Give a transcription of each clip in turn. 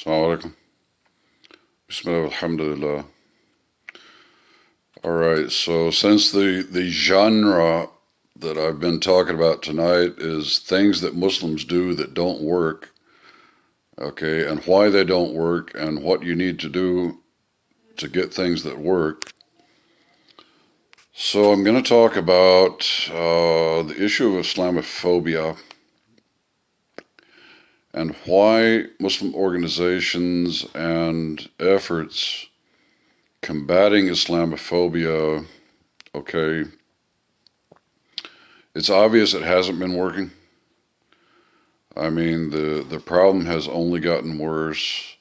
Assalamu alaikum. Bismillah, alhamdulillah. All right, so since the genre that I've been talking about tonight is things that Muslims do that don't work, okay, and why they don't work and what you need to do to get things that work. So I'm going to talk about the issue of Islamophobia and why Muslim organizations and efforts combating Islamophobia, okay, it's obvious it hasn't been working. I mean, the problem has only gotten worse,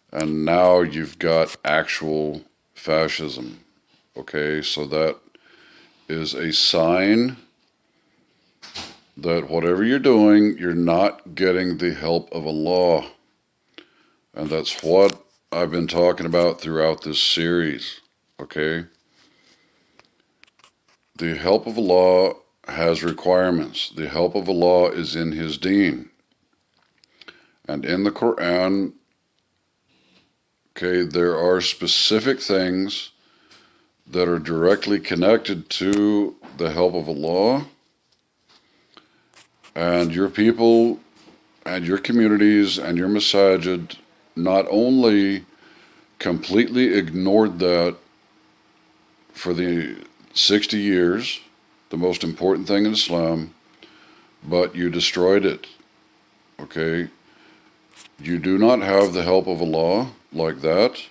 and now you've got actual fascism, okay? So that is a sign that whatever you're doing, you're not getting the help of Allah. And that's what I've been talking about throughout this series, okay? The help of Allah has requirements. The help of Allah is in His deen. And in the Quran, okay, there are specific things that are directly connected to the help of Allah, and your people and your communities and your masajid not only completely ignored that for the 60 years, the most important thing in Islam, but you destroyed it, okay? You do not have the help of Allah like that.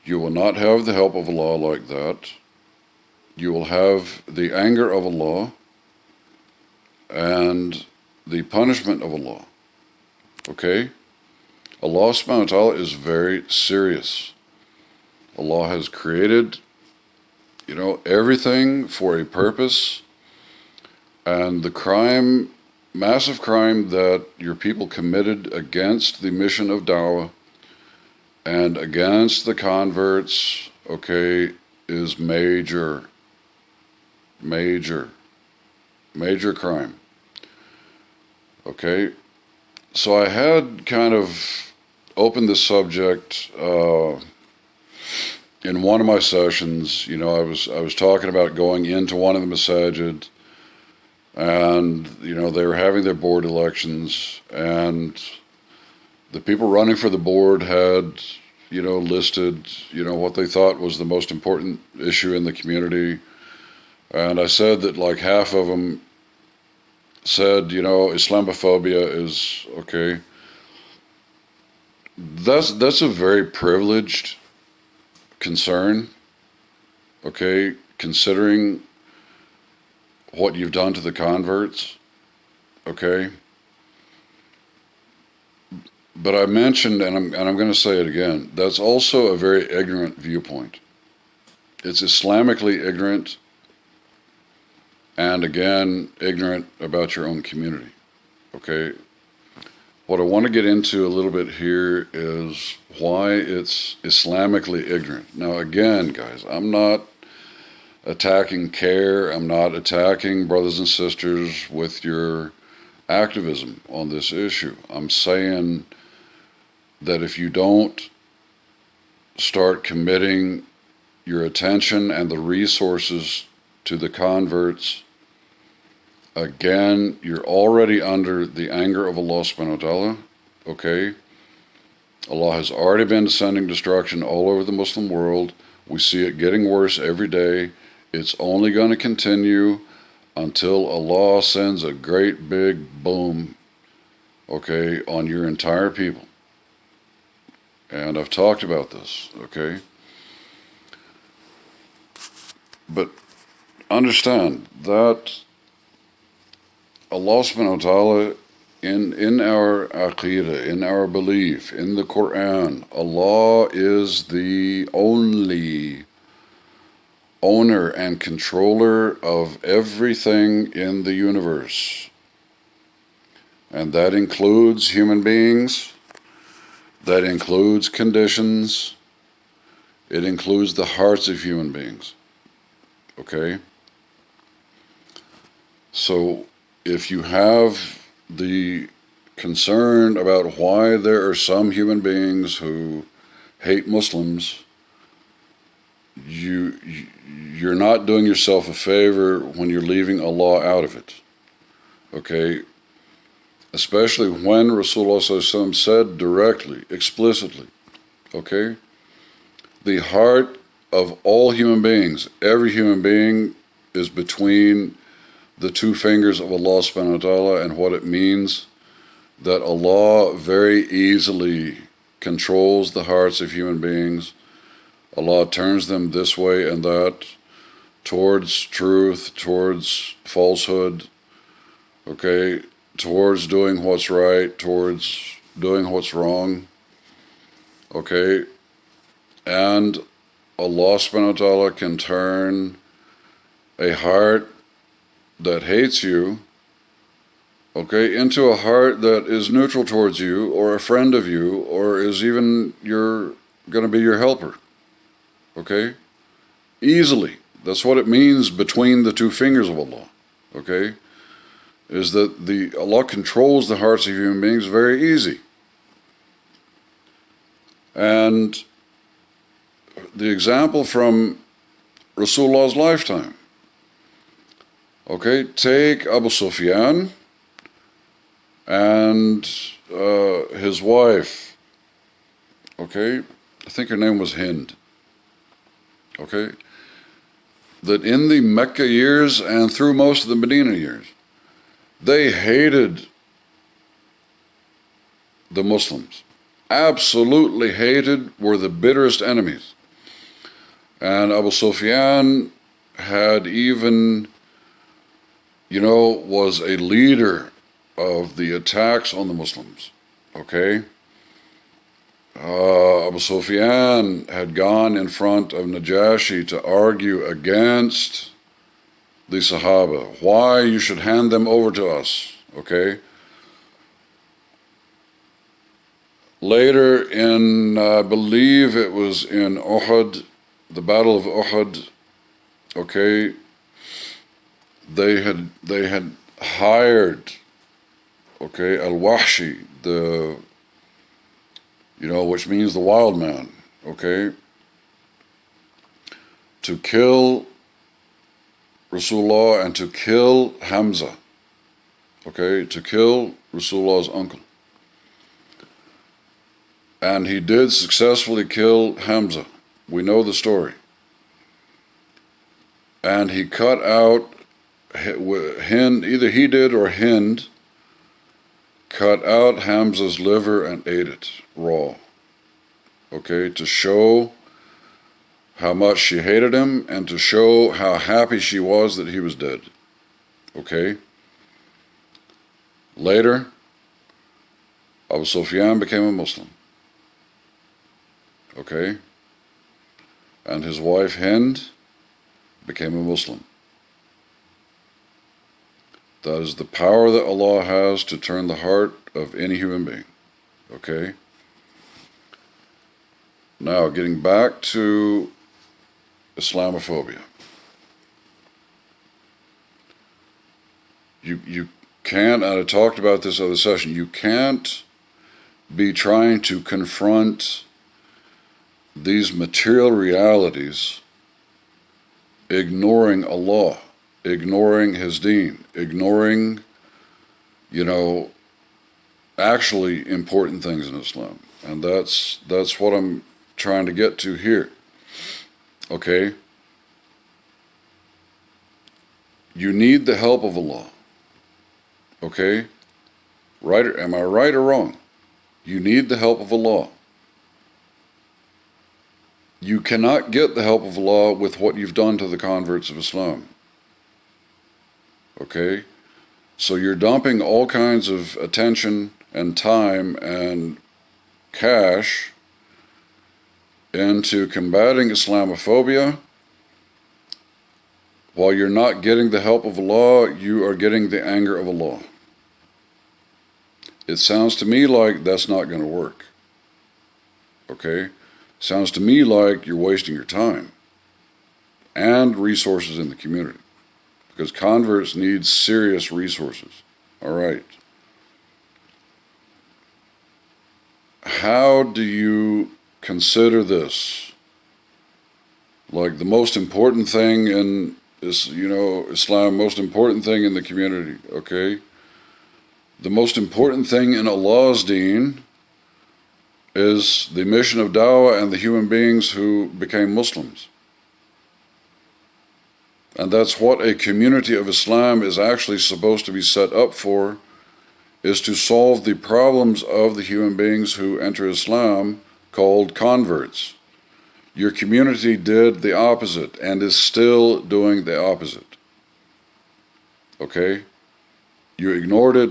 You will not have the help of Allah like that. You will have the anger of Allah and the punishment of Allah. Okay? Allah subhanahu wa ta'ala is very serious. Allah has created, everything for a purpose, and the crime, massive crime that your people committed against the mission of da'wah and against the converts, okay, is major crime. Okay, so I had kind of opened this subject in one of my sessions. I was talking about going into one of the masajid, and they were having their board elections, and the people running for the board had listed what they thought was the most important issue in the community. And I said that like half of them said, Islamophobia is okay. That's a very privileged concern, okay, considering what you've done to the converts, okay. But I mentioned, and I'm going to say it again, that's also a very ignorant viewpoint. It's Islamically ignorant, and again, ignorant about your own community, okay? What I want to get into a little bit here is why it's Islamically ignorant. Now, again, guys, I'm not attacking CARE. I'm not attacking brothers and sisters with your activism on this issue. I'm saying that if you don't start committing your attention and the resources to the converts, again, you're already under the anger of Allah subhanahu wa ta'ala, okay? Allah has already been sending destruction all over the Muslim world. We see it getting worse every day. It's only going to continue until Allah sends a great big boom, okay, on your entire people. And I've talked about this, okay? But understand that Allah subhanahu wa ta'ala, in our aqidah, in our belief, in the Quran, Allah is the only owner and controller of everything in the universe. And that includes human beings, that includes conditions, it includes the hearts of human beings, okay? So if you have the concerned about why there are some human beings who hate Muslims, you're not doing yourself a favor when you're leaving Allah out of it. Okay? Especially when Rasulullah ﷺ said directly, explicitly, okay? The heart of all human beings, every human being is between the two fingers of Allah subhanahu wa ta'ala, and what it means that Allah very easily controls the hearts of human beings. Allah turns them this way and that, towards truth, towards falsehood, okay, towards doing what's right, towards doing what's wrong, okay, and Allah subhanahu wa ta'ala can turn a heart that hates you, okay, into a heart that is neutral towards you, or a friend of you, or is even going to be your helper, okay, easily. That's what it means between the two fingers of Allah, okay, is that Allah controls the hearts of human beings very easy. And the example from Rasulullah's lifetime, okay, take Abu Sufyan and his wife, okay, I think her name was Hind, okay, that in the Mecca years and through most of the Medina years, they hated the Muslims. Absolutely hated, were the bitterest enemies. And Abu Sufyan had even, was a leader of the attacks on the Muslims, okay? Abu Sufyan had gone in front of Najashi to argue against the Sahaba, why you should hand them over to us, okay? Later I believe it was in Uhud, the Battle of Uhud, okay, they had hired, okay, Al-Wahshi, which means the wild man, okay, to kill Rasulullah and to kill Hamza, okay, to kill Rasulullah's uncle. And he did successfully kill Hamza. We know the story. And he cut out Hind, either he did or Hind, cut out Hamza's liver and ate it raw, okay, to show how much she hated him and to show how happy she was that he was dead, okay. Later, Abu Sufyan became a Muslim, okay, and his wife Hind became a Muslim. That is the power that Allah has to turn the heart of any human being, okay? Now, getting back to Islamophobia. You can't, and I talked about this other session, you can't be trying to confront these material realities ignoring Allah, ignoring His deen, ignoring, actually important things in Islam. And that's what I'm trying to get to here. Okay? You need the help of Allah. Okay? Right? Am I right or wrong? You need the help of Allah. You cannot get the help of Allah with what you've done to the converts of Islam. Okay? So you're dumping all kinds of attention and time and cash into combating Islamophobia. While you're not getting the help of Allah, you are getting the anger of Allah. It sounds to me like that's not going to work. Okay? Sounds to me like you're wasting your time and resources in the community, because converts need serious resources. All right. how do you consider this? Like the most important thing in is, Islam, most important thing in the community, okay? The most important thing in Allah's deen is the mission of dawah and the human beings who became Muslims. And that's what a community of Islam is actually supposed to be set up for, is to solve the problems of the human beings who enter Islam, called converts. Your community did the opposite and is still doing the opposite. Okay? You ignored it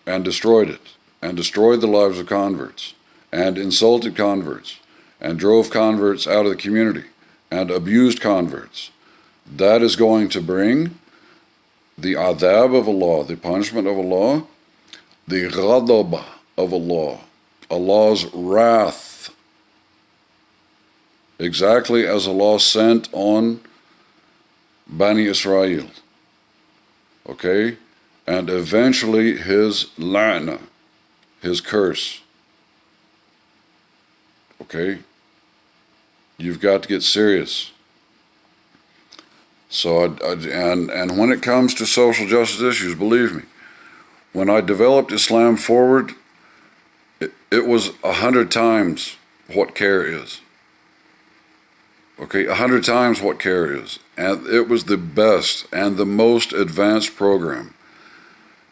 and destroyed the lives of converts, and insulted converts, and drove converts out of the community, and abused converts. That is going to bring the adhab of Allah, the punishment of Allah, the ghadab of Allah, Allah's wrath, exactly as Allah sent on Bani Israel. Okay? And eventually His la'na, His curse. Okay? You've got to get serious. So, and when it comes to social justice issues, believe me, when I developed Islam Forward, it was 100 times what CARE is. Okay, 100 times what CARE is. And it was the best and the most advanced program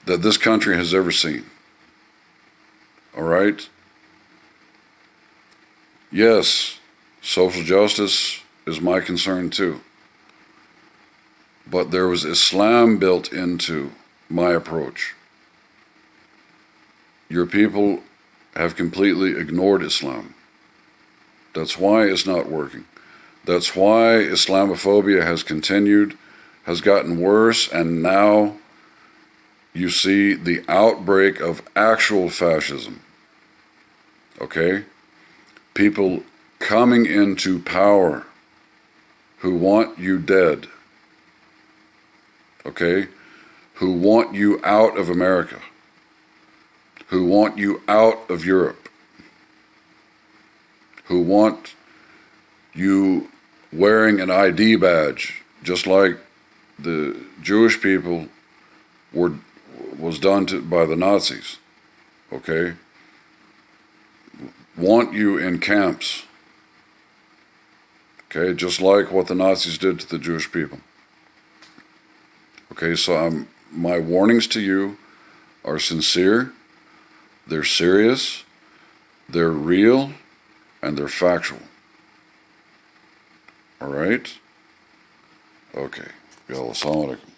that this country has ever seen. All right? Yes, social justice is my concern too. But there was Islam built into my approach. Your people have completely ignored Islam. That's why it's not working. That's why Islamophobia has continued, has gotten worse, and now you see the outbreak of actual fascism. Okay? People coming into power who want you dead. Okay? Who want you out of America. Who want you out of Europe. Who want you wearing an ID badge, just like the Jewish people was done by the Nazis. Okay? Want you in camps. Okay? Just like what the Nazis did to the Jewish people. Okay, so my warnings to you are sincere, they're serious, they're real, and they're factual. All right? Okay. Yalla, assalamu alaikum.